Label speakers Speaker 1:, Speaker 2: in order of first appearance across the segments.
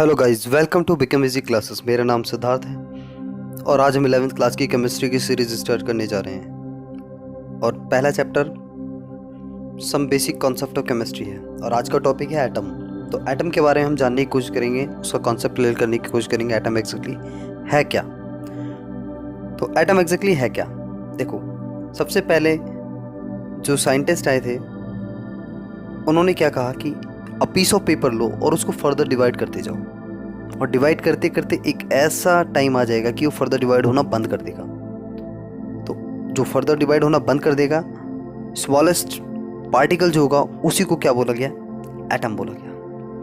Speaker 1: Hello guys, welcome to become easy classes. मेरा नाम सिद्धार्थ है और आज हम 11th क्लास की केमिस्ट्री की सीरीज स्टार्ट करने जा रहे हैं। और पहला chapter some basic concept of chemistry है और आज का टॉपिक है एटम। तो एटम के बारे में हम जानने की कोशिश करेंगे, उसका कॉन्सेप्ट क्लियर करने की कोशिश करेंगे। एटम एग्जैक्टली है क्या? तो एटम एग्जैक्टली है क्या? देखो, सबसे पहले जो साइंटिस्ट आए थे उन्होंने क्या कहा कि अ पीस ऑफ पेपर लो और उसको फर्दर डिवाइड करते जाओ, और डिवाइड करते करते एक ऐसा टाइम आ जाएगा कि वो फर्दर डिवाइड होना बंद कर देगा। तो जो फर्दर डिवाइड होना बंद कर देगा, स्मॉलेस्ट पार्टिकल जो होगा उसी को क्या बोला गया? एटम बोला गया।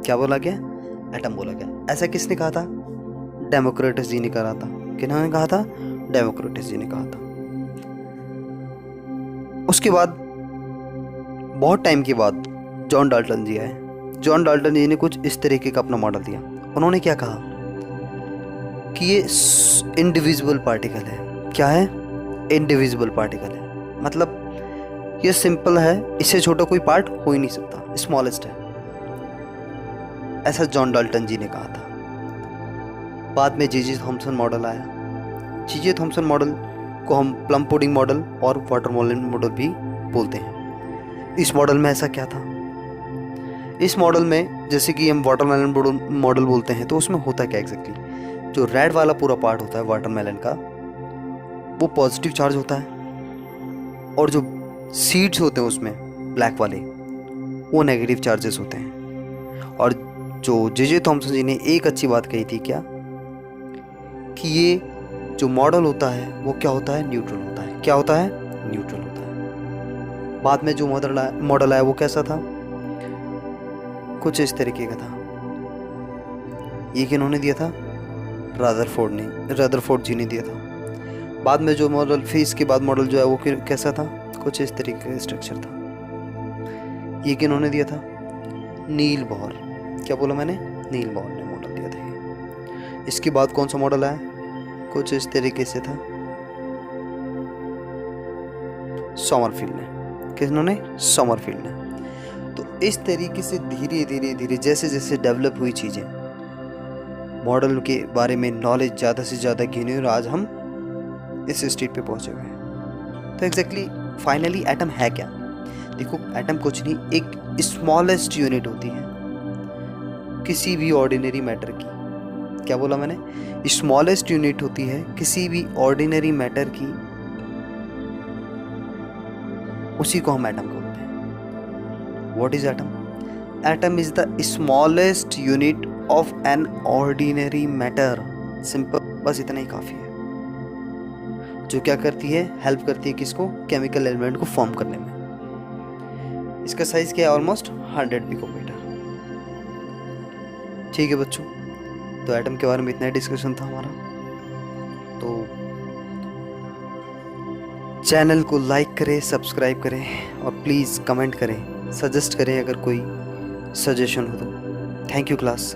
Speaker 1: क्या बोला गया? एटम बोला गया। ऐसा किसने कहा था? डेमोक्रिटस जी ने कहा था। किन्होंने कहा था? डेमोक्रिटस जी ने कहा था। उसके बाद बहुत टाइम के बाद जॉन डाल्टन जी आए। जॉन डाल्टन जी ने कुछ इस तरीके का अपना मॉडल दिया। उन्होंने क्या कहा कि ये इंडिविजिबल पार्टिकल है। क्या है? इंडिविजिबल पार्टिकल है, मतलब ये सिंपल है, इससे छोटा कोई पार्ट हो ही नहीं सकता, स्मॉलेस्ट है। ऐसा जॉन डाल्टन जी ने कहा था। बाद में जे थॉमसन मॉडल आया। जे थॉमसन मॉडल को हम प्लम पुडिंग मॉडल और वाटरमेलन मॉडल भी बोलते हैं। इस मॉडल में ऐसा क्या था? इस मॉडल में जैसे कि हम वाटरमेलन मॉडल बोलते हैं, तो उसमें होता क्या एग्जैक्टली? जो रेड वाला पूरा पार्ट होता है वाटरमेलन का, वो पॉजिटिव चार्ज होता है, और जो सीड्स होते हैं उसमें ब्लैक वाले, वो नेगेटिव चार्जेस होते हैं। और जो जे थॉमसन जी ने एक अच्छी बात कही थी, क्या कि ये जो मॉडल होता है वो क्या होता है? न्यूट्रल होता है। क्या होता है? न्यूट्रल होता है। बाद में जो मॉडल आया वो कैसा था? कुछ इस तरीके का था। ये किन्होंने दिया था? रदरफोर्ड जी ने दिया था। बाद में जो मॉडल, फिर इसके बाद मॉडल जो है वो कैसा था? कुछ इस तरीके का स्ट्रक्चर था। ये किन्होंने दिया था? नील बोहर। क्या बोला मैंने? नील बोहर ने मॉडल दिया था। इसके बाद कौन सा मॉडल आया? कुछ इस तरीके से था, समरफील्ड ने। किन्होंने? समरफील्ड ने। तो इस तरीके से धीरे धीरे जैसे जैसे डेवलप हुई चीज़ें, मॉडल के बारे में नॉलेज ज़्यादा से ज़्यादा गेन हुई और आज हम इस स्टेज पे पहुंचे हुए हैं। तो एग्जैक्टली फाइनली एटम है क्या? देखो, एटम कुछ नहीं, एक स्मॉलेस्ट यूनिट होती है किसी भी ऑर्डिनरी मैटर की। क्या बोला मैंने? स्मॉलेस्ट यूनिट होती है किसी भी ऑर्डिनरी मैटर की, उसी को हम एटम बोलते हैं। What is atom? Atom is the smallest unit of an ordinary matter. Simple, बस इतना ही काफ़ी है। जो क्या करती है? हेल्प करती है किसको? केमिकल एलिमेंट को फॉर्म करने में। इसका साइज क्या है? Almost 100 picometre. ठीक है बच्चों, तो एटम के बारे में इतना ही डिस्कशन था हमारा। तो चैनल को लाइक करें, सब्सक्राइब करें और प्लीज़ कमेंट करें, सजेस्ट करें अगर कोई सजेशन हो तो। Thank you class.